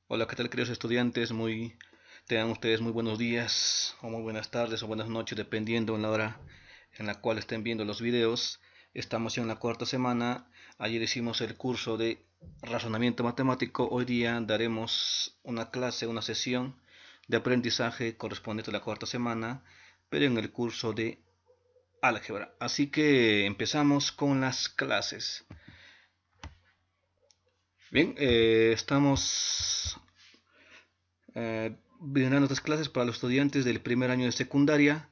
Hola, ¿qué tal, queridos estudiantes? Tengan ustedes muy buenos días, o muy buenas tardes, o buenas noches, dependiendo en la hora en la cual estén viendo los videos. Estamos ya en la cuarta semana. Ayer hicimos el curso de razonamiento matemático. Hoy día daremos una clase, una sesión de aprendizaje correspondiente a la cuarta semana, pero en el curso de álgebra. Así que empezamos con las clases. Bien, estamos brindando estas clases para los estudiantes del primer año de secundaria.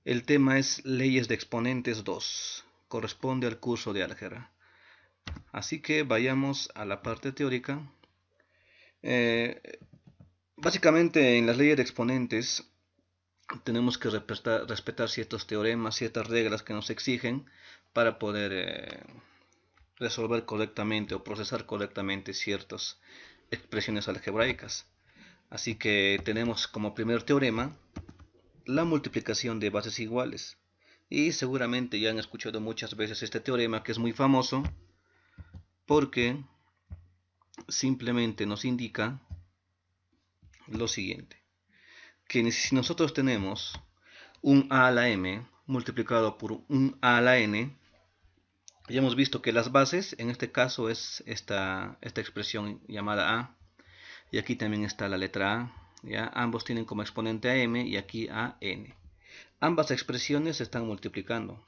El tema es Leyes de Exponentes 2. Corresponde al curso de álgebra. Así que vayamos a la parte teórica. Eh, Básicamente en las leyes de exponentes tenemos que respetar ciertos teoremas, ciertas reglas que nos exigen para poder resolver correctamente o procesar correctamente ciertas expresiones algebraicas. Así que tenemos como primer teorema la multiplicación de bases iguales. Y seguramente ya han escuchado muchas veces este teorema, que es muy famoso porque simplemente nos indica lo siguiente: que si nosotros tenemos un a a la m multiplicado por un a a la n, ya hemos visto que las bases, en este caso es esta expresión llamada a, y aquí también está la letra a, ¿ya? Ambos tienen como exponente a m y aquí a n. Ambas expresiones se están multiplicando.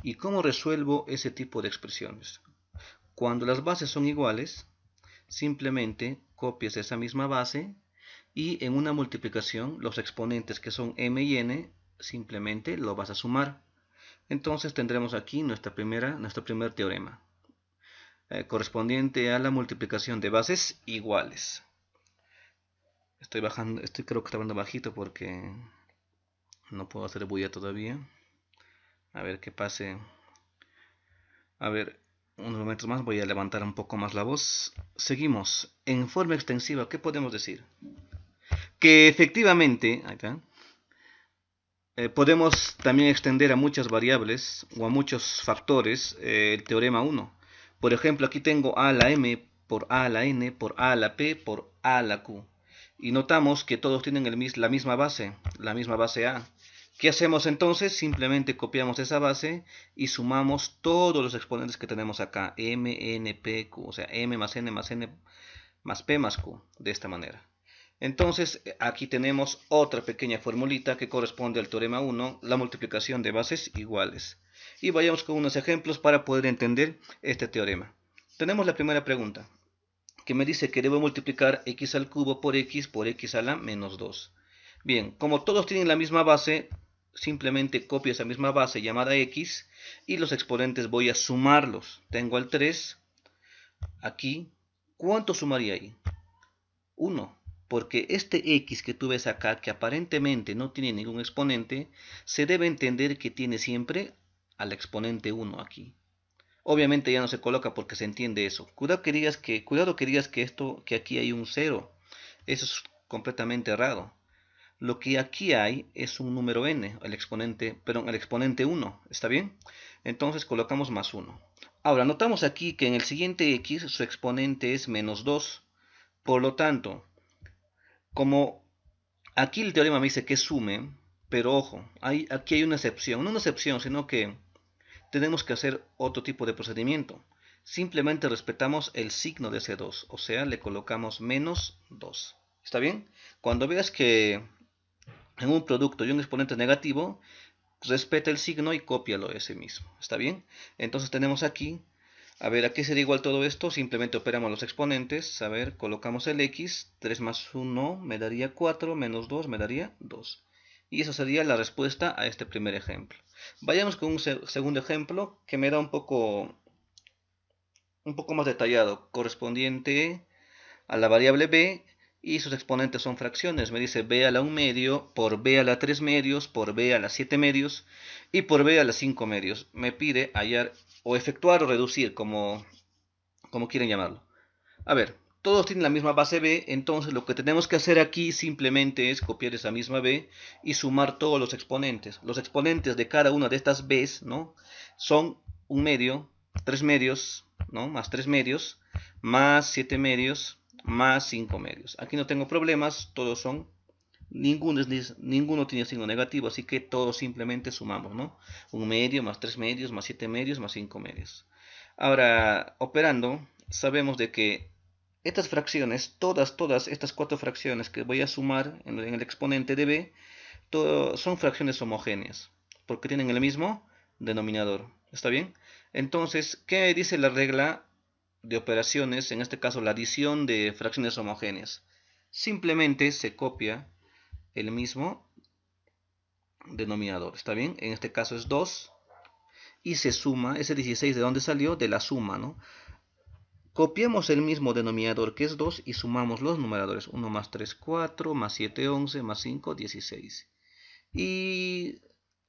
¿Y cómo resuelvo ese tipo de expresiones? Cuando las bases son iguales, simplemente copias esa misma base y en una multiplicación los exponentes que son m y n simplemente lo vas a sumar. Entonces tendremos aquí nuestro primer teorema, correspondiente a la multiplicación de bases iguales. Creo que está hablando bajito porque no puedo hacer bulla todavía. A ver qué pase. A ver, unos momentos más, voy a levantar un poco más la voz. Seguimos. En forma extensiva, ¿qué podemos decir? Que efectivamente, acá, podemos también extender a muchas variables o a muchos factores el teorema 1. Por ejemplo, aquí tengo a a la m por a a la n por a a la p por a a la q. Y notamos que todos tienen la misma base a. ¿Qué hacemos entonces? Simplemente copiamos esa base y sumamos todos los exponentes que tenemos acá. M, N, P, Q. O sea, M más N más N más P más Q. De esta manera. Entonces, aquí tenemos otra pequeña formulita que corresponde al teorema 1, la multiplicación de bases iguales. Y vayamos con unos ejemplos para poder entender este teorema. Tenemos la primera pregunta, que me dice que debo multiplicar x al cubo por x a la menos 2. Bien, como todos tienen la misma base, simplemente copio esa misma base llamada x y los exponentes voy a sumarlos. Tengo el 3 aquí. ¿Cuánto sumaría ahí? 1, porque este x que tú ves acá, que aparentemente no tiene ningún exponente, se debe entender que tiene siempre al exponente 1 aquí. Obviamente ya no se coloca porque se entiende eso. Cuidado que digas que aquí hay un 0. Eso es completamente errado. Lo que aquí hay es un número n, el exponente 1, ¿está bien? Entonces colocamos más 1. Ahora, notamos aquí que en el siguiente x su exponente es menos 2. Por lo tanto, como aquí el teorema me dice que sume, pero ojo, aquí hay una excepción, no una excepción, sino que tenemos que hacer otro tipo de procedimiento. Simplemente respetamos el signo de ese 2, o sea, le colocamos menos 2. ¿Está bien? Cuando veas que en un producto hay un exponente negativo, respeta el signo y cópialo ese mismo. ¿Está bien? Entonces tenemos aquí, a ver, ¿a qué sería igual todo esto? Simplemente operamos los exponentes. A ver, colocamos el x, 3 más 1 me daría 4, menos 2 me daría 2. Y esa sería la respuesta a este primer ejemplo. Vayamos con un segundo ejemplo que me da un poco más detallado, correspondiente a la variable b y sus exponentes son fracciones. Me dice b a la 1 medio por b a la 3 medios por b a la 7 medios y por b a la 5 medios. Me pide hallar o efectuar o reducir, como quieren llamarlo. A ver, todos tienen la misma base b, entonces lo que tenemos que hacer aquí simplemente es copiar esa misma b y sumar todos los exponentes. Los exponentes de cada una de estas b's, ¿no?, son un medio, 3 medios, ¿no?, más 3 medios, más 7 medios, más 5 medios. Aquí no tengo problemas, todos son, ninguno tiene signo negativo, así que todos simplemente sumamos, ¿no? 1 medio, más 3 medios, más 7 medios, más 5 medios. Ahora, operando, sabemos de que estas fracciones, todas estas 4 fracciones que voy a sumar en el exponente de b, son fracciones homogéneas, porque tienen el mismo denominador. ¿Está bien? Entonces, ¿qué dice la regla de operaciones? En este caso, la adición de fracciones homogéneas. Simplemente se copia el mismo denominador. ¿Está bien? En este caso es 2. Y se suma, ese 16 ¿de dónde salió? De la suma, ¿no? Copiamos el mismo denominador que es 2 y sumamos los numeradores. 1 más 3, 4, más 7, 11, más 5, 16. Y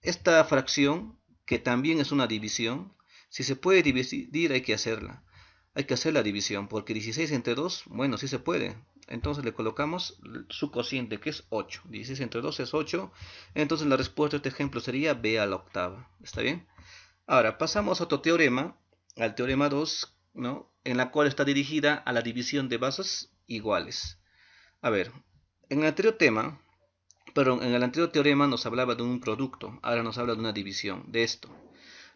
esta fracción, que también es una división, si se puede dividir hay que hacerla. Hay que hacer la división, porque 16 entre 2, bueno, sí se puede. Entonces le colocamos su cociente, que es 8. 16 entre 2 es 8. Entonces la respuesta de este ejemplo sería b a la octava. ¿Está bien? Ahora pasamos a otro teorema, al teorema 2, ¿no? En la cual está dirigida a la división de bases iguales. A ver, en el anterior tema, perdón, en el anterior teorema nos hablaba de un producto, ahora nos habla de una división, de esto.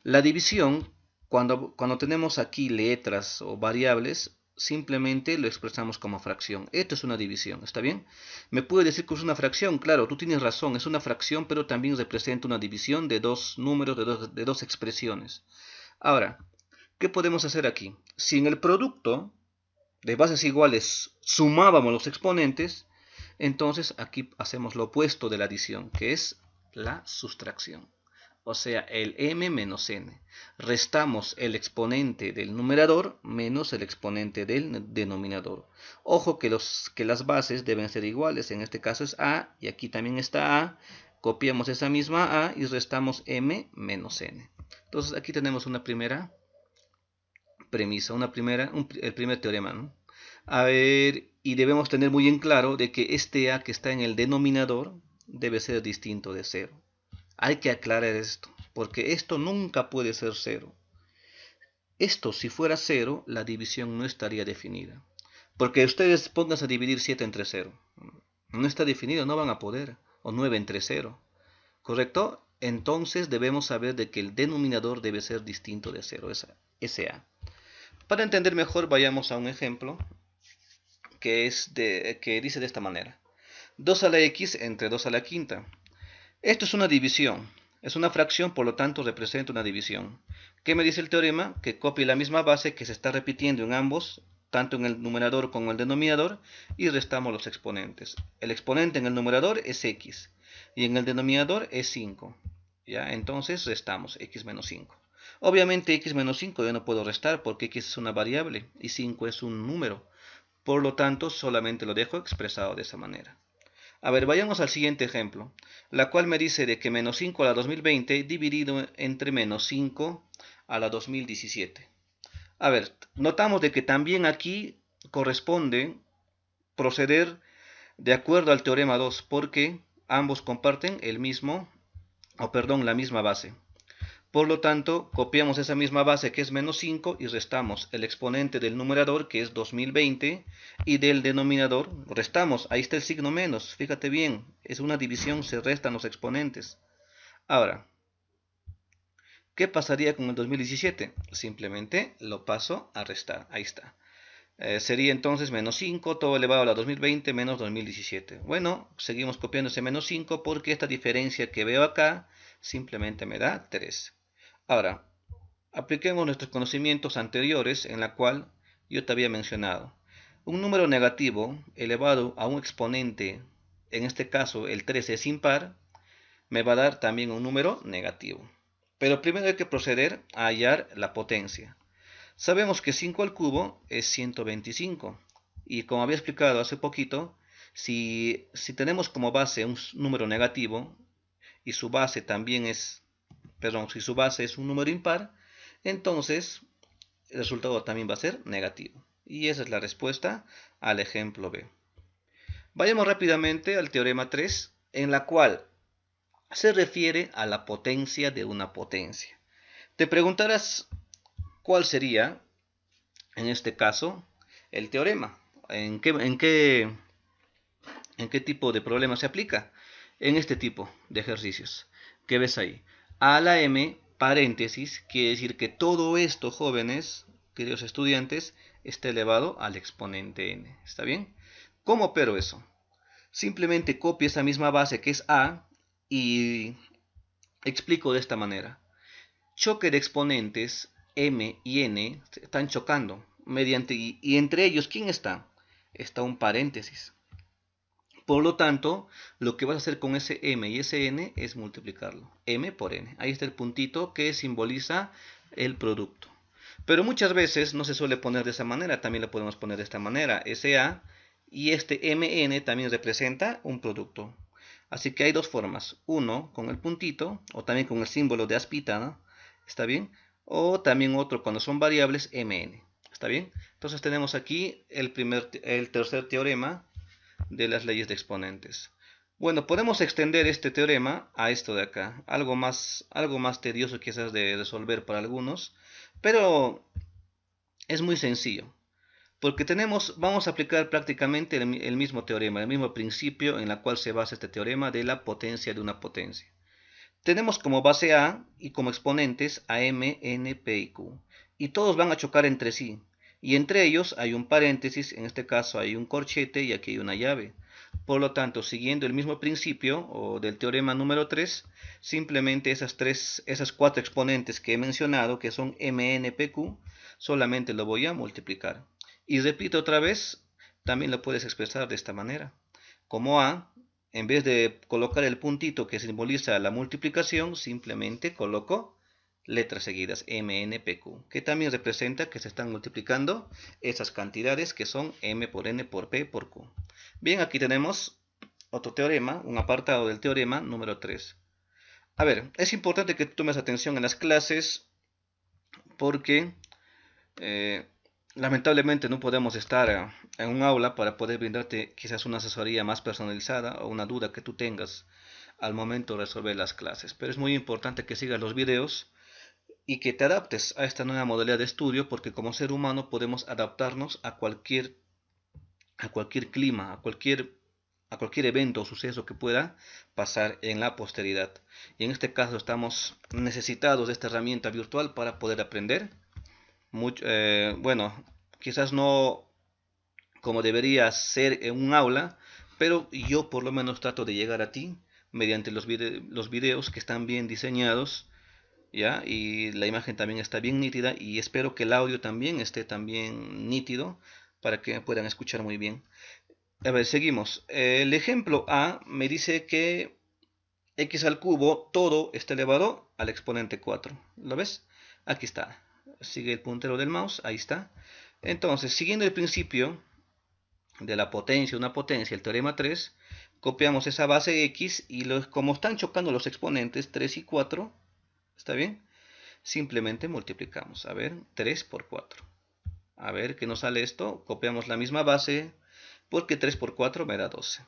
La división, cuando tenemos aquí letras o variables, simplemente lo expresamos como fracción. Esto es una división, ¿está bien? ¿Me puede decir que es una fracción? Claro, tú tienes razón, es una fracción, pero también representa una división de dos números, de dos expresiones. Ahora, ¿qué podemos hacer aquí? Si en el producto de bases iguales sumábamos los exponentes, entonces aquí hacemos lo opuesto de la adición, que es la sustracción. O sea, el m menos n. Restamos el exponente del numerador menos el exponente del denominador. Ojo que las bases deben ser iguales. En este caso es a y aquí también está a. Copiamos esa misma a y restamos m menos n. Entonces aquí tenemos una primera premisa, el primer teorema, ¿no? A ver, y debemos tener muy en claro de que este a que está en el denominador debe ser distinto de 0. Hay que aclarar esto, porque esto nunca puede ser 0. Esto, si fuera 0, la división no estaría definida. Porque ustedes pónganse a dividir 7 entre 0. No está definido, no van a poder. O 9 entre 0. ¿Correcto? Entonces debemos saber de que el denominador debe ser distinto de 0, ese a. Para entender mejor, vayamos a un ejemplo que dice de esta manera. 2 a la x entre 2 a la quinta. Esto es una división. Es una fracción, por lo tanto representa una división. ¿Qué me dice el teorema? Que copie la misma base que se está repitiendo en ambos, tanto en el numerador como en el denominador, y restamos los exponentes. El exponente en el numerador es x, y en el denominador es 5. ¿Ya? Entonces restamos x menos 5. Obviamente x menos 5 yo no puedo restar porque x es una variable y 5 es un número. Por lo tanto, solamente lo dejo expresado de esa manera. A ver, vayamos al siguiente ejemplo, la cual me dice de que menos 5 a la 2020 dividido entre menos 5 a la 2017. A ver, notamos de que también aquí corresponde proceder de acuerdo al teorema 2, porque ambos comparten la misma base. Por lo tanto, copiamos esa misma base que es menos 5 y restamos el exponente del numerador que es 2020 y del denominador restamos, ahí está el signo menos, fíjate bien, es una división, se restan los exponentes. Ahora, ¿qué pasaría con el 2017? Simplemente lo paso a restar, ahí está. Sería entonces menos 5, todo elevado a la 2020 menos 2017. Bueno, seguimos copiando ese menos 5 porque esta diferencia que veo acá simplemente me da 3. Ahora, apliquemos nuestros conocimientos anteriores en la cual yo te había mencionado. Un número negativo elevado a un exponente, en este caso el 13 es impar, me va a dar también un número negativo. Pero primero hay que proceder a hallar la potencia. Sabemos que 5 al cubo es 125. Y como había explicado hace poquito, si tenemos como base un número negativo y su base también es, si su base es un número impar, entonces el resultado también va a ser negativo. Y esa es la respuesta al ejemplo B. Vayamos rápidamente al teorema 3, en la cual se refiere a la potencia de una potencia. Te preguntarás cuál sería, en este caso, el teorema. en qué tipo de problema se aplica? En este tipo de ejercicios. ¿Qué ves ahí? A a la m, paréntesis, quiere decir que todo esto, jóvenes, queridos estudiantes, está elevado al exponente n. ¿Está bien? ¿Cómo opero eso? Simplemente copio esa misma base que es a y explico de esta manera. Choque de exponentes m y n están chocando mediante y entre ellos ¿quién está? Está un paréntesis. Por lo tanto, lo que vas a hacer con ese m y ese n es multiplicarlo. M por n. Ahí está el puntito que simboliza el producto. Pero muchas veces no se suele poner de esa manera. También lo podemos poner de esta manera. SA y este mn también representa un producto. Así que hay dos formas. Uno con el puntito o también con el símbolo de aspita, ¿no? ¿Está bien? O también otro cuando son variables mn. ¿Está bien? Entonces tenemos aquí el tercer teorema de las leyes de exponentes. Bueno, podemos extender este teorema a esto de acá. Algo más tedioso quizás de resolver para algunos, pero es muy sencillo. Porque vamos a aplicar prácticamente el mismo teorema, el mismo principio en la cual se basa este teorema de la potencia de una potencia. Tenemos como base A y como exponentes a M, N, P y Q. Y todos van a chocar entre sí. Y entre ellos hay un paréntesis, en este caso hay un corchete y aquí hay una llave. Por lo tanto, siguiendo el mismo principio o del teorema número 3, simplemente esas cuatro exponentes que he mencionado, que son M, N, P, Q, solamente lo voy a multiplicar. Y repito otra vez, también lo puedes expresar de esta manera. Como A, en vez de colocar el puntito que simboliza la multiplicación, simplemente coloco letras seguidas, M, N, P, Q, que también representa que se están multiplicando esas cantidades que son M por N por P por Q. Bien, aquí tenemos otro teorema, un apartado del teorema número 3. A ver, es importante que tomes atención en las clases porque lamentablemente no podemos estar en un aula para poder brindarte quizás una asesoría más personalizada o una duda que tú tengas al momento de resolver las clases. Pero es muy importante que sigas los videos y que te adaptes a esta nueva modalidad de estudio porque como ser humano podemos adaptarnos a cualquier clima, a cualquier evento o suceso que pueda pasar en la posteridad. Y en este caso estamos necesitados de esta herramienta virtual para poder aprender. Bueno, quizás no como debería ser en un aula, pero yo por lo menos trato de llegar a ti mediante los videos que están bien diseñados, ¿ya? Y la imagen también está bien nítida y espero que el audio también esté también nítido para que me puedan escuchar muy bien. A ver, seguimos. El ejemplo A me dice que x al cubo todo está elevado al exponente 4. ¿Lo ves? Aquí está. Sigue el puntero del mouse, ahí está. Entonces, siguiendo el principio de la potencia, una potencia, el teorema 3, copiamos esa base x y como están chocando los exponentes 3 y 4, ¿está bien? Simplemente multiplicamos. A ver, 3 por 4. A ver, ¿qué nos sale esto? Copiamos la misma base porque 3 por 4 me da 12.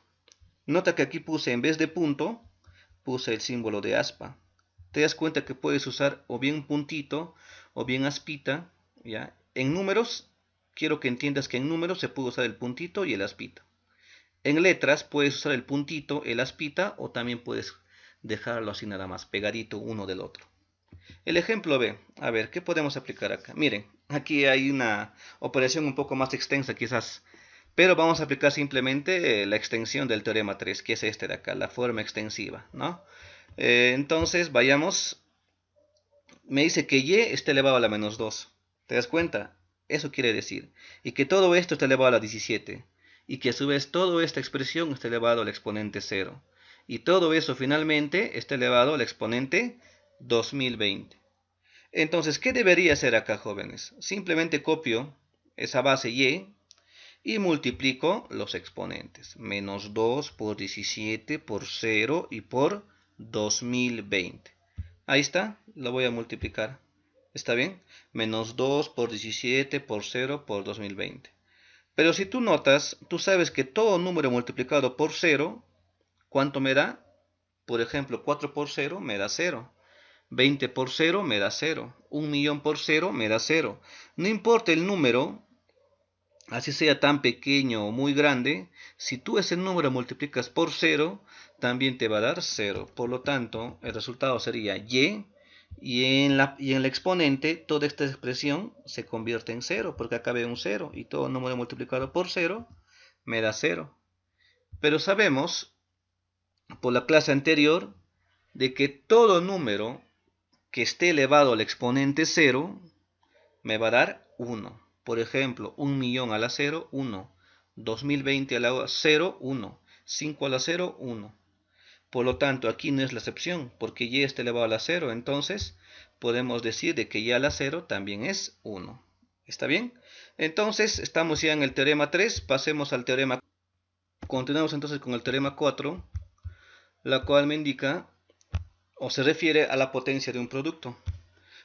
Nota que aquí puse, en vez de punto, puse el símbolo de aspa. Te das cuenta que puedes usar o bien puntito o bien aspita, ¿ya? En números, quiero que entiendas que en números se puede usar el puntito y el aspita. En letras puedes usar el puntito, el aspita o también puedes dejarlo así nada más, pegadito uno del otro. El ejemplo B, a ver, ¿qué podemos aplicar acá? Miren, aquí hay una operación un poco más extensa quizás, pero vamos a aplicar simplemente la extensión del teorema 3, que es este de acá, la forma extensiva, ¿no? Entonces, vayamos, me dice que y está elevado a la menos 2, ¿te das cuenta? Eso quiere decir, y que todo esto está elevado a la 17, y que a su vez toda esta expresión está elevado al exponente 0, y todo eso finalmente está elevado al exponente 2020. Entonces, ¿qué debería hacer acá, jóvenes? Simplemente copio esa base y multiplico los exponentes. Menos 2 por 17 por 0 y por 2020. Ahí está, lo voy a multiplicar. ¿Está bien? Menos 2 por 17 por 0 por 2020. Pero si tú notas, tú sabes que todo número multiplicado por 0, ¿cuánto me da? Por ejemplo, 4 por 0 me da 0. 20 por 0 me da 0. 1 millón por 0 me da 0. No importa el número, así sea tan pequeño o muy grande, si tú ese número multiplicas por 0, también te va a dar 0. Por lo tanto, el resultado sería y, y en el exponente toda esta expresión se convierte en 0, porque acá veo un 0, y todo número multiplicado por 0 me da 0. Pero sabemos, por la clase anterior, de que todo número que esté elevado al exponente 0 me va a dar 1. Por ejemplo, 1.000.000 a la 0, 1. 2020 a la 0, 1. 5 a la 0, 1. Por lo tanto, aquí no es la excepción, porque y está elevado a la 0. Entonces, podemos decir de que y a la 0 también es 1. ¿Está bien? Entonces, estamos ya en el teorema 3. Pasemos al teorema 4. Continuamos entonces con el teorema 4, la cual me indica o se refiere a la potencia de un producto.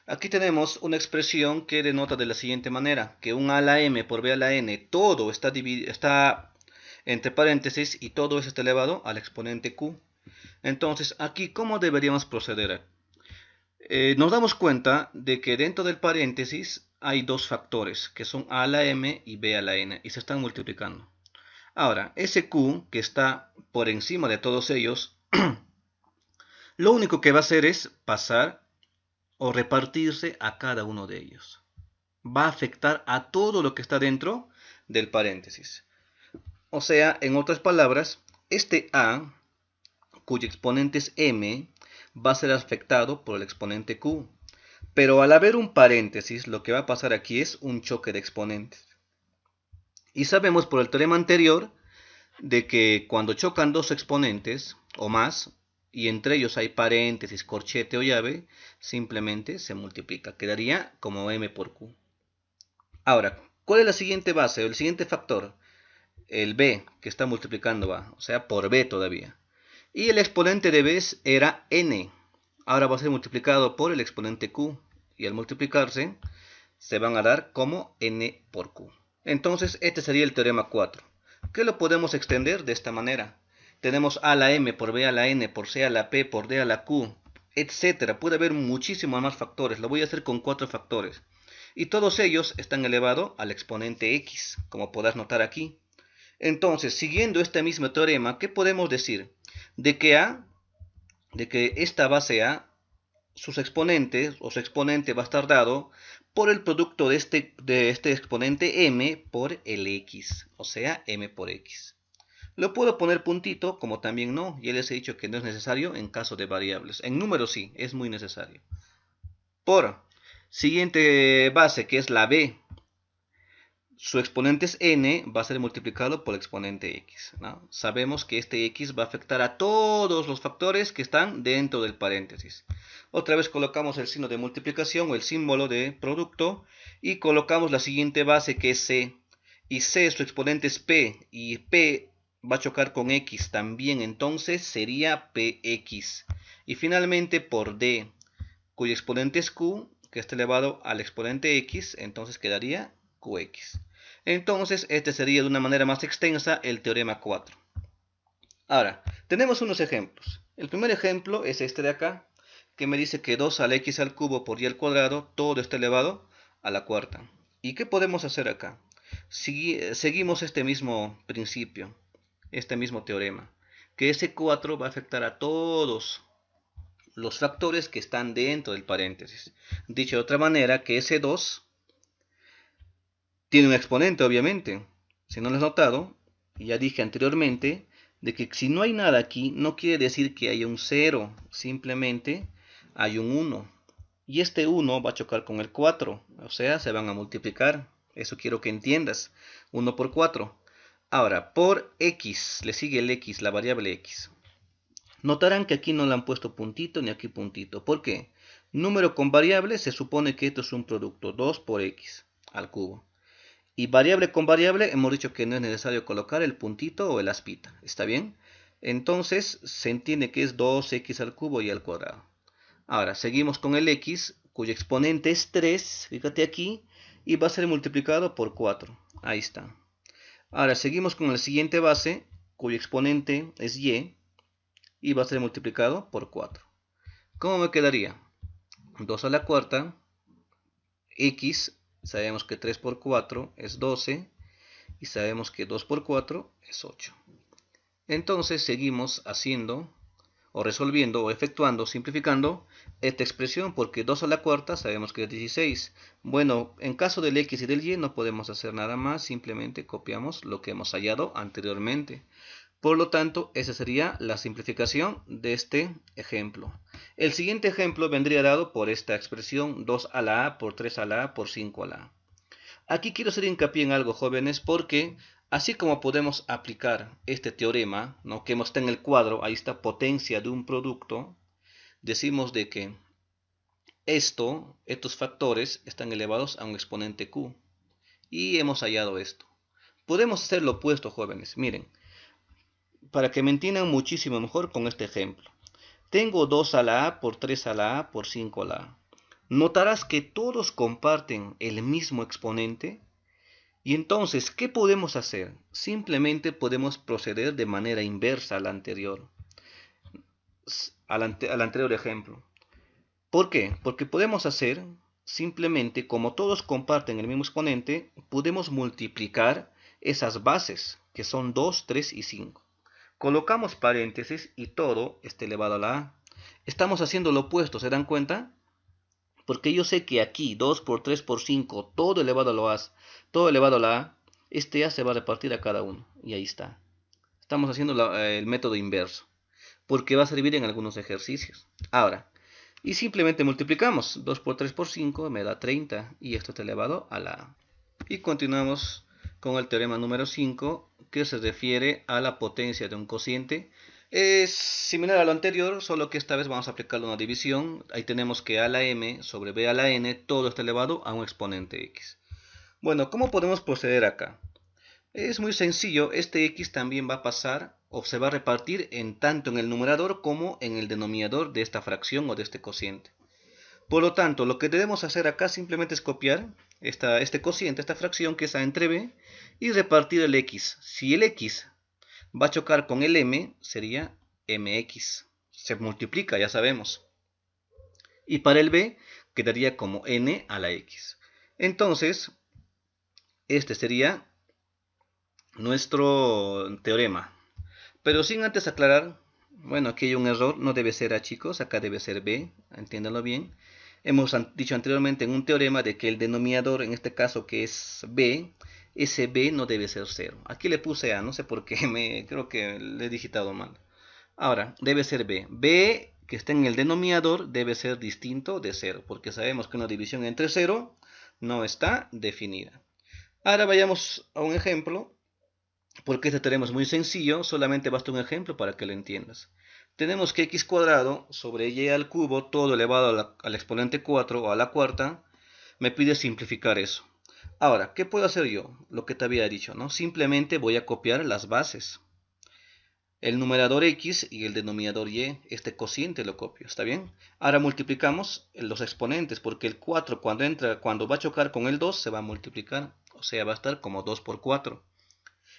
Aquí tenemos una expresión que denota de la siguiente manera, que un a a la m por b a la n, todo está entre paréntesis y todo eso está elevado al exponente q. Entonces, aquí, ¿cómo deberíamos proceder? Nos damos cuenta de que dentro del paréntesis hay dos factores, que son a la m y b a la n, y se están multiplicando. Ahora, ese q, que está por encima de todos ellos, lo único que va a hacer es pasar o repartirse a cada uno de ellos. Va a afectar a todo lo que está dentro del paréntesis. O sea, en otras palabras, este a, cuyo exponente es m, va a ser afectado por el exponente q. Pero al haber un paréntesis, lo que va a pasar aquí es un choque de exponentes. Y sabemos por el teorema anterior de que cuando chocan dos exponentes o más, y entre ellos hay paréntesis, corchete o llave, simplemente se multiplica. Quedaría como m por q. Ahora, ¿cuál es la siguiente base o el siguiente factor? El b, que está multiplicando a, o sea, por b todavía. Y el exponente de b era n. Ahora va a ser multiplicado por el exponente q. Y al multiplicarse, se van a dar como n por q. Entonces, este sería el teorema 4. Que lo podemos extender de esta manera. Tenemos a la m por b a la n por c a la p por d a la q, etcétera. Puede haber muchísimos más factores. Lo voy a hacer con 4 factores. Y todos ellos están elevados al exponente x, como podrás notar aquí. Entonces, siguiendo este mismo teorema, ¿qué podemos decir? De que esta base a, sus exponentes o su exponente va a estar dado por el producto de este exponente m por el x, o sea, m por x. Lo puedo poner puntito, como también no. Ya les he dicho que no es necesario en caso de variables. En números sí, es muy necesario. Por siguiente base, que es la b. Su exponente es n, va a ser multiplicado por el exponente x, ¿no? Sabemos que este x va a afectar a todos los factores que están dentro del paréntesis. Otra vez colocamos el signo de multiplicación o el símbolo de producto y colocamos la siguiente base, que es c. Y c, su exponente es p, y p va a chocar con x también, entonces sería px. Y finalmente por d, cuyo exponente es q, que está elevado al exponente x, entonces quedaría qx. Entonces, este sería de una manera más extensa el teorema 4. Ahora, tenemos unos ejemplos. El primer ejemplo es este de acá, que me dice que 2 al x al cubo por y al cuadrado, todo está elevado a la cuarta. ¿Y qué podemos hacer acá? Seguimos este mismo principio, este mismo teorema, que ese 4 va a afectar a todos los factores que están dentro del paréntesis. Dicho de otra manera, que ese 2 tiene un exponente, obviamente. Si no lo has notado, ya dije anteriormente, de que si no hay nada aquí, no quiere decir que haya un 0, simplemente hay un 1. Y este 1 va a chocar con el 4, o sea, se van a multiplicar. Eso quiero que entiendas. 1 por 4. Ahora, por x, le sigue el x, la variable x. Notarán que aquí no le han puesto puntito ni aquí puntito. ¿Por qué? Número con variable se supone que esto es un producto, 2 por x al cubo. Y variable con variable hemos dicho que no es necesario colocar el puntito o el aspita. ¿Está bien? Entonces se entiende que es 2x al cubo y al cuadrado. Ahora seguimos con el x, cuyo exponente es 3, fíjate aquí, y va a ser multiplicado por 4. Ahí está. Ahora seguimos con la siguiente base, cuyo exponente es y va a ser multiplicado por 4. ¿Cómo me quedaría? 2 a la cuarta, x, sabemos que 3 por 4 es 12, y sabemos que 2 por 4 es 8. Entonces seguimos haciendo o resolviendo o efectuando, simplificando esta expresión, porque 2 a la cuarta sabemos que es 16. Bueno, en caso del x y del y no podemos hacer nada más, simplemente copiamos lo que hemos hallado anteriormente. Por lo tanto, esa sería la simplificación de este ejemplo. El siguiente ejemplo vendría dado por esta expresión 2 a la a por 3 a la a por 5 a la a. Aquí quiero hacer hincapié en algo, jóvenes, porque así como podemos aplicar este teorema, ¿no?, que está en el cuadro, ahí está potencia de un producto, decimos de que estos factores están elevados a un exponente q. Y hemos hallado esto. Podemos hacer lo opuesto, jóvenes. Miren, para que me entiendan muchísimo mejor con este ejemplo. Tengo 2 a la a por 3 a la a por 5 a la a. Notarás que todos comparten el mismo exponente. Y entonces, ¿qué podemos hacer? Simplemente podemos proceder de manera inversa al anterior ejemplo. ¿Por qué? Porque podemos hacer simplemente, como todos comparten el mismo exponente, podemos multiplicar esas bases, que son 2, 3 y 5. Colocamos paréntesis y todo está elevado a la a. Estamos haciendo lo opuesto, ¿se dan cuenta? Porque yo sé que aquí 2 por 3 por 5, todo elevado a la a, todo elevado a la a, este a se va a repartir a cada uno. Y ahí está. Estamos haciendo el método inverso, porque va a servir en algunos ejercicios. Ahora, y simplemente multiplicamos. 2 por 3 por 5 me da 30, y esto está elevado a la a. Y continuamos con el teorema número 5, que se refiere a la potencia de un cociente. Es similar a lo anterior, solo que esta vez vamos a aplicar una división. Ahí tenemos que a a la m sobre b a la n, todo está elevado a un exponente x. Bueno, ¿cómo podemos proceder acá? Es muy sencillo, este x también va a pasar o se va a repartir tanto en el numerador como en el denominador de esta fracción o de este cociente. Por lo tanto, lo que debemos hacer acá simplemente es copiar este cociente, esta fracción que es a entre b, y repartir el x. Si el x va a chocar con el m, sería mx. Se multiplica, ya sabemos. Y para el b, quedaría como n a la x. Entonces, este sería nuestro teorema. Pero sin antes aclarar, bueno, aquí hay un error, no debe ser a, chicos, acá debe ser b, entiéndanlo bien. Hemos dicho anteriormente en un teorema de que el denominador, en este caso que es b, ese b no debe ser 0. Aquí le puse a, no sé por qué, creo que le he digitado mal. Ahora, debe ser b. b que está en el denominador debe ser distinto de 0, porque sabemos que una división entre 0 no está definida. Ahora vayamos a un ejemplo, porque este teorema es muy sencillo, solamente basta un ejemplo para que lo entiendas. Tenemos que x cuadrado sobre y al cubo, todo elevado al exponente 4 o a la cuarta, me pide simplificar eso. Ahora, ¿qué puedo hacer yo? Lo que te había dicho, ¿no? Simplemente voy a copiar las bases. El numerador x y el denominador y, este cociente lo copio, ¿está bien? Ahora multiplicamos los exponentes, porque el 4 cuando va a chocar con el 2 se va a multiplicar, o sea, va a estar como 2 por 4.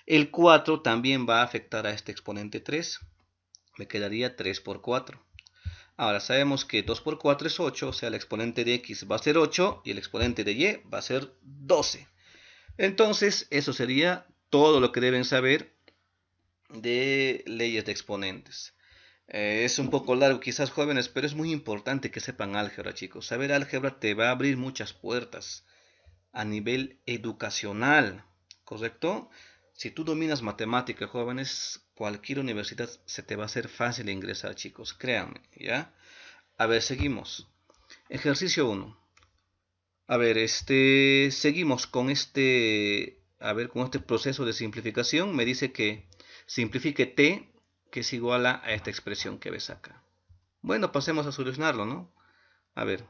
El 4 también va a afectar a este exponente 3. Me quedaría 3 por 4. Ahora sabemos que 2 por 4 es 8, o sea, el exponente de x va a ser 8 y el exponente de y va a ser 12. Entonces, eso sería todo lo que deben saber de leyes de exponentes. Es un poco largo quizás, jóvenes, pero es muy importante que sepan álgebra, chicos. Saber álgebra te va a abrir muchas puertas a nivel educacional, ¿correcto? Si tú dominas matemáticas, jóvenes, cualquier universidad se te va a hacer fácil ingresar, chicos, créanme, ¿ya? A ver, seguimos. Ejercicio 1. A ver, seguimos con con este proceso de simplificación. Me dice que simplifique t, que es igual a esta expresión que ves acá. Bueno, pasemos a solucionarlo, ¿no? A ver,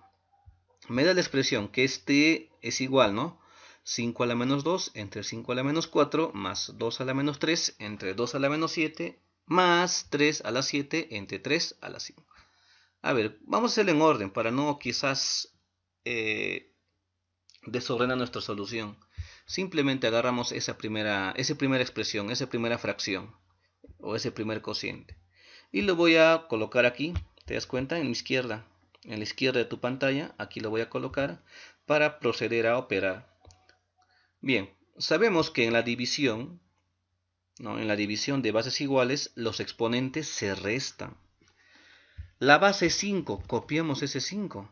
me da la expresión que este es igual, ¿no? 5 a la menos 2 entre 5 a la menos 4 más 2 a la menos 3 entre 2 a la menos 7 más 3 a la 7 entre 3 a la 5. A ver, vamos a hacerlo en orden para no quizás desordenar nuestra solución. Simplemente agarramos esa primera expresión, esa primera fracción o ese primer cociente y lo voy a colocar aquí, ¿te das cuenta? En la izquierda de tu pantalla, aquí lo voy a colocar para proceder a operar. Bien, sabemos que en la división, ¿no? En la división de bases iguales, los exponentes se restan. La base es 5, copiamos ese 5.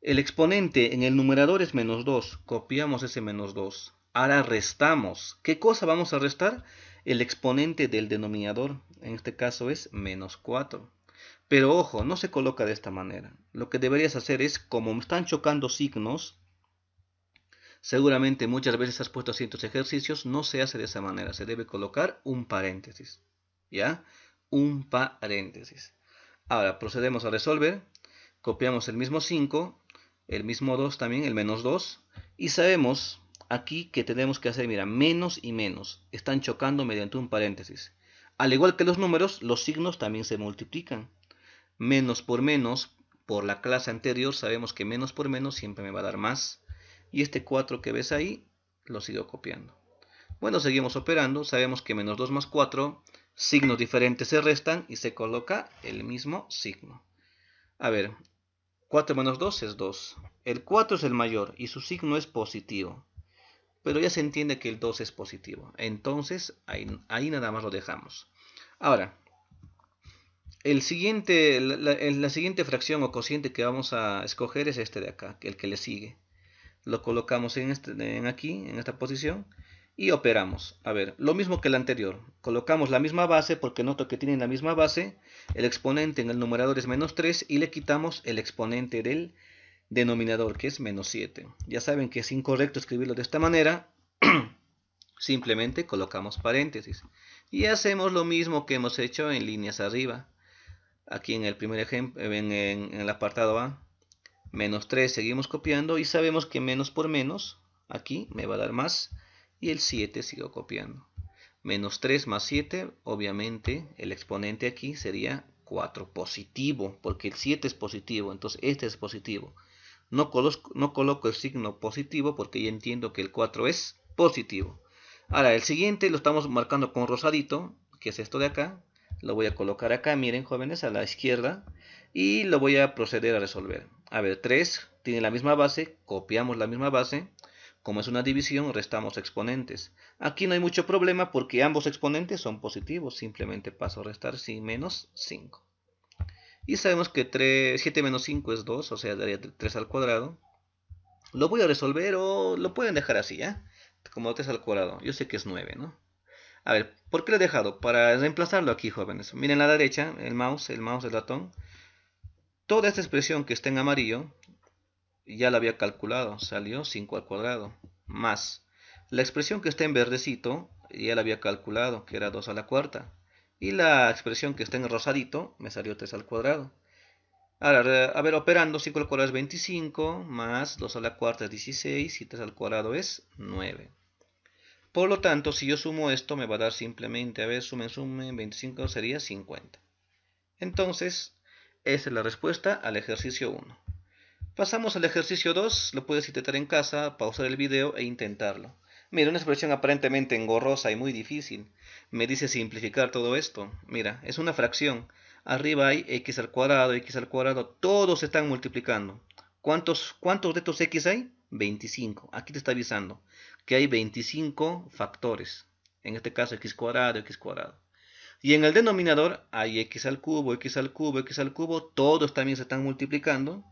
El exponente en el numerador es menos 2, copiamos ese menos 2. Ahora restamos. ¿Qué cosa vamos a restar? El exponente del denominador, en este caso es menos 4. Pero ojo, no se coloca de esta manera. Lo que deberías hacer es, como me están chocando signos, seguramente muchas veces has puesto ciertos ejercicios, no se hace de esa manera. Se debe colocar un paréntesis. ¿Ya? Un paréntesis. Ahora procedemos a resolver. Copiamos el mismo 5, el mismo 2 también, el menos 2. Y sabemos aquí que tenemos que hacer, mira, menos y menos. Están chocando mediante un paréntesis. Al igual que los números, los signos también se multiplican. Menos, por la clase anterior, sabemos que menos por menos siempre me va a dar más. Y este 4 que ves ahí, lo sigo copiando. Bueno, seguimos operando. Sabemos que menos 2 más 4, signos diferentes se restan y se coloca el mismo signo. A ver, 4 menos 2 es 2. El 4 es el mayor y su signo es positivo. Pero ya se entiende que el 2 es positivo. Entonces, ahí nada más lo dejamos. Ahora, la siguiente fracción o cociente que vamos a escoger es este de acá, el que le sigue. Lo colocamos aquí, en esta posición, y operamos. A ver, lo mismo que el anterior. Colocamos la misma base, porque noto que tienen la misma base. El exponente en el numerador es menos 3 y le quitamos el exponente del denominador, que es menos 7. Ya saben que es incorrecto escribirlo de esta manera. Simplemente colocamos paréntesis. Y hacemos lo mismo que hemos hecho en líneas arriba. Aquí en el primer ejemplo, en el apartado A, menos 3 seguimos copiando y sabemos que menos por menos, aquí me va a dar más, y el 7 sigo copiando. Menos 3 más 7, obviamente el exponente aquí sería 4 positivo, porque el 7 es positivo, entonces este es positivo. No coloco el signo positivo porque ya entiendo que el 4 es positivo. Ahora, el siguiente lo estamos marcando con rosadito, que es esto de acá. Lo voy a colocar acá, miren jóvenes, a la izquierda. Y lo voy a proceder a resolver. A ver, 3 tiene la misma base, copiamos la misma base. Como es una división, restamos exponentes. Aquí no hay mucho problema porque ambos exponentes son positivos. Simplemente paso a restar sin menos 5. Y sabemos que 7 menos 5 es 2, o sea, daría 3 al cuadrado. Lo voy a resolver o lo pueden dejar así, ¿ya? Como 3 al cuadrado. Yo sé que es 9, ¿no? A ver, ¿por qué lo he dejado? Para reemplazarlo aquí, jóvenes. Miren a la derecha, el mouse del ratón. Toda esta expresión que está en amarillo, ya la había calculado. Salió 5 al cuadrado. Más. La expresión que está en verdecito, ya la había calculado, que era 2 a la cuarta. Y la expresión que está en rosadito, me salió 3 al cuadrado. Ahora, a ver, operando, 5 al cuadrado es 25, más 2 a la cuarta es 16, y 3 al cuadrado es 9. Por lo tanto, si yo sumo esto, me va a dar simplemente, a ver, sumen, 25 sería 50. Entonces, esa es la respuesta al ejercicio 1. Pasamos al ejercicio 2, lo puedes intentar en casa, pausar el video e intentarlo. Mira, una expresión aparentemente engorrosa y muy difícil. Me dice simplificar todo esto. Mira, es una fracción. Arriba hay x al cuadrado, todos se están multiplicando. ¿Cuántos de estos x hay? 25. Aquí te está avisando que hay 25 factores. En este caso x cuadrado, x cuadrado. Y en el denominador hay x al cubo, x al cubo, x al cubo. Todos también se están multiplicando.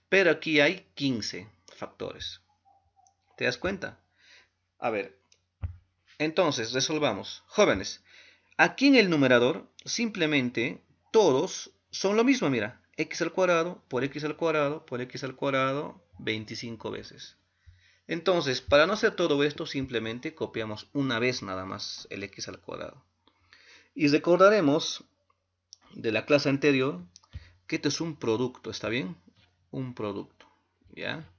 Pero aquí hay 15 factores. ¿Te das cuenta? A ver, entonces resolvamos. Jóvenes, aquí en el numerador simplemente todos son lo mismo, mira. X al cuadrado por x al cuadrado por x al cuadrado 25 veces. Entonces, para no hacer todo esto, simplemente copiamos una vez nada más el x al cuadrado. Y recordaremos de la clase anterior que esto es un producto, ¿está bien? Un producto, ¿ya?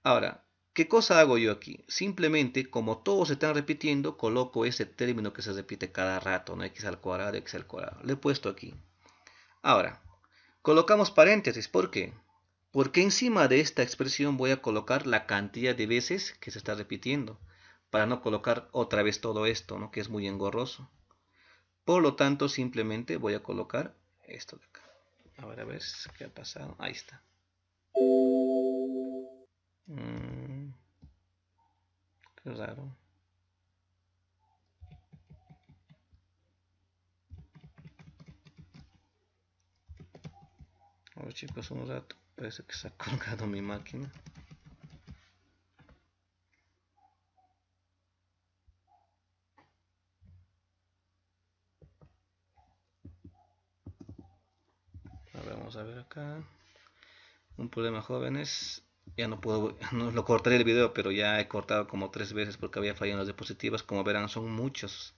Ahora, ¿qué cosa hago yo aquí? Simplemente, como todos se están repitiendo, coloco ese término que se repite cada rato, ¿no? X al cuadrado, x al cuadrado. Lo he puesto aquí. Ahora, colocamos paréntesis. ¿Por qué? Porque encima de esta expresión voy a colocar la cantidad de veces que se está repitiendo, para no colocar otra vez todo esto, ¿no? Que es muy engorroso. Por lo tanto, simplemente voy a colocar esto de acá. A ver qué ha pasado. Ahí está. Qué raro. A ver chicos, un rato. Parece que se ha colgado mi máquina. A ver, vamos a ver acá. Un problema, jóvenes. Ya no puedo, no lo cortaré el video, pero ya he cortado como 3 veces porque había fallado en las diapositivas. Como verán, son muchos.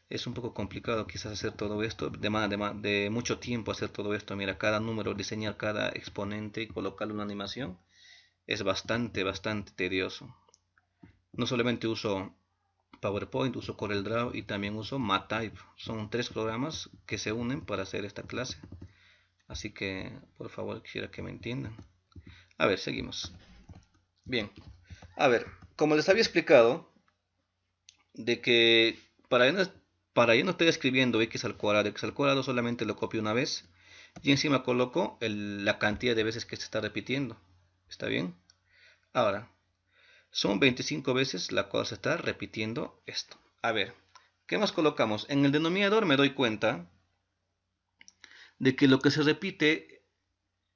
Es un poco complicado quizás hacer todo esto. Demanda de mucho tiempo hacer todo esto. Mira, cada número, diseñar cada exponente y colocarle una animación es bastante tedioso. No solamente uso PowerPoint, uso CorelDRAW y también uso MathType. Son 3 programas que se unen para hacer esta clase. Así que, por favor, quisiera que me entiendan. A ver, seguimos. Bien. A ver, como les había explicado, de que para yo no estoy escribiendo x al cuadrado solamente lo copio una vez y encima coloco la cantidad de veces que se está repitiendo. ¿Está bien? Ahora, son 25 veces la cual se está repitiendo esto. A ver, ¿qué más colocamos? En el denominador me doy cuenta de que lo que se repite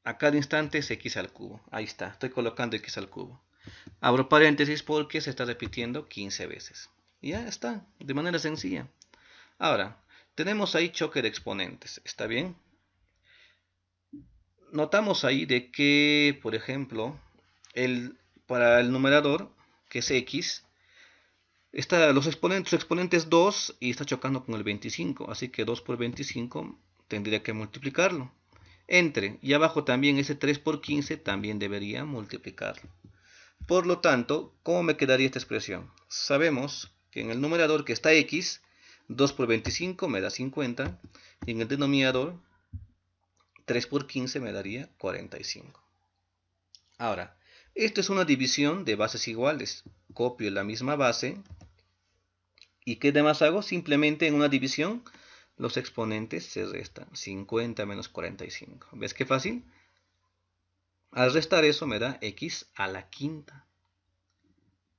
a cada instante es x al cubo. Ahí está, estoy colocando x al cubo. Abro paréntesis porque se está repitiendo 15 veces. Ya está, de manera sencilla. Ahora, tenemos ahí choque de exponentes, ¿está bien? Notamos ahí de que, por ejemplo, para el numerador, que es x, los exponentes 2 y está chocando con el 25, así que 2 por 25 tendría que multiplicarlo. Y abajo también ese 3 por 15 también debería multiplicarlo. Por lo tanto, ¿cómo me quedaría esta expresión? Sabemos que en el numerador que está x, 2 por 25 me da 50, y en el denominador 3 por 15 me daría 45. Ahora, esto es una división de bases iguales. Copio la misma base y ¿qué demás hago? Simplemente en una división los exponentes se restan. 50 menos 45. ¿Ves qué fácil? Al restar eso me da x a la quinta.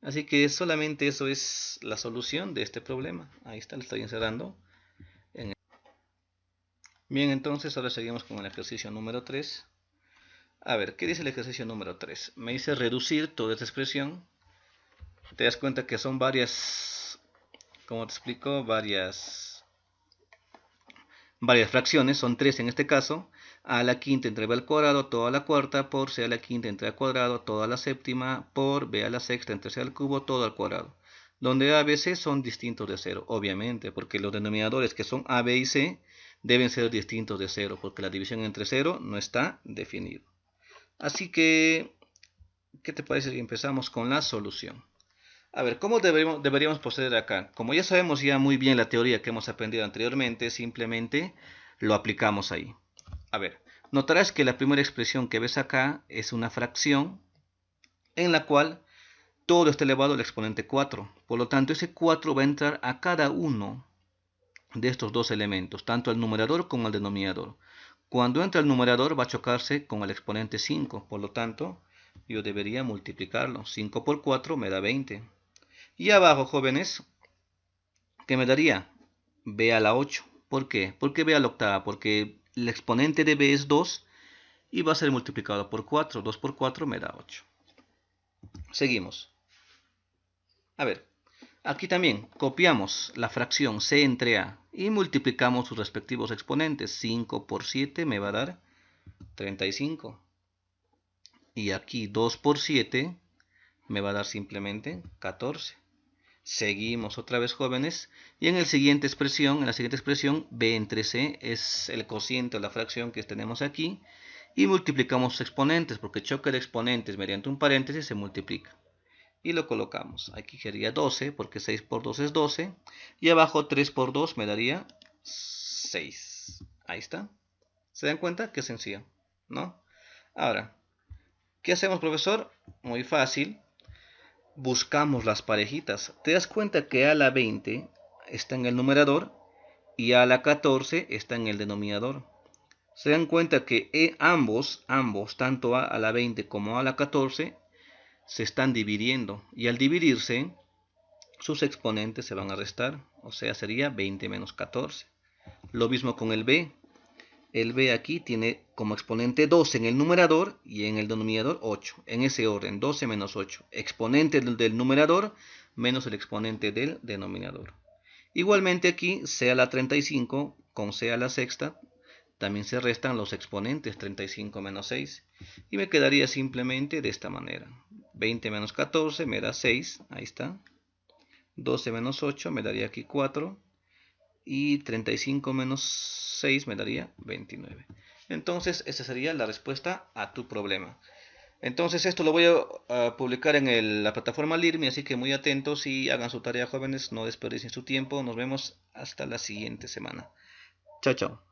Así que solamente eso es la solución de este problema. Ahí está, lo estoy encerrando. Bien, entonces ahora seguimos con el ejercicio número 3. A ver, ¿qué dice el ejercicio número 3? Me dice reducir toda esta expresión. Te das cuenta que son varias, como te explico, varias fracciones, son 3 en este caso. A la quinta entre b al cuadrado, toda la cuarta, por c a la quinta entre a al cuadrado, toda la séptima, por b a la sexta entre c al cubo, todo al cuadrado. Donde a, b, c son distintos de 0, obviamente, porque los denominadores que son a, b y c deben ser distintos de 0, porque la división entre 0 no está definido. Así que, ¿qué te parece si empezamos con la solución? A ver, ¿cómo deberíamos proceder acá? Como ya sabemos ya muy bien la teoría que hemos aprendido anteriormente, simplemente lo aplicamos ahí. A ver, notarás que la primera expresión que ves acá es una fracción en la cual todo está elevado al exponente 4. Por lo tanto, ese 4 va a entrar a cada uno de estos dos elementos, tanto al numerador como al denominador. Cuando entra al numerador va a chocarse con el exponente 5, por lo tanto, yo debería multiplicarlo. 5 por 4 me da 20. Y abajo, jóvenes, ¿qué me daría? B a la 8. ¿Por qué? ¿Por qué B a la octava? Porque el exponente de B es 2 y va a ser multiplicado por 4. 2 por 4 me da 8. Seguimos. A ver, aquí también copiamos la fracción C entre A y multiplicamos sus respectivos exponentes. 5 por 7 me va a dar 35. Y aquí 2 por 7 me va a dar simplemente 14. Seguimos otra vez, jóvenes, y en la siguiente expresión, B entre C es el cociente o la fracción que tenemos aquí, y multiplicamos sus exponentes, porque choque de exponentes mediante un paréntesis se multiplica. Y lo colocamos. Aquí sería 12, porque 6 por 2 es 12, y abajo 3 por 2 me daría 6. Ahí está. ¿Se dan cuenta? Qué sencillo, ¿no? Ahora, ¿qué hacemos, profesor? Muy fácil. Buscamos las parejitas. Te das cuenta que a la 20 está en el numerador y a la 14 está en el denominador. Se dan cuenta que ambos, tanto a la 20 como a la 14, se están dividiendo. Y al dividirse, sus exponentes se van a restar. O sea, sería 20 menos 14. Lo mismo con el b. El b aquí tiene como exponente 12 en el numerador y en el denominador 8. En ese orden, 12 menos 8. Exponente del numerador menos el exponente del denominador. Igualmente aquí, c a la 35 con c a la sexta, también se restan los exponentes 35 menos 6. Y me quedaría simplemente de esta manera. 20 menos 14 me da 6, ahí está. 12 menos 8 me daría aquí 4. Y 35 menos 6 me daría 29. Entonces, esa sería la respuesta a tu problema. Entonces, esto lo voy a publicar en la plataforma LearnMe, así que muy atentos y hagan su tarea, jóvenes, no desperdicien su tiempo. Nos vemos hasta la siguiente semana. Chao, chao.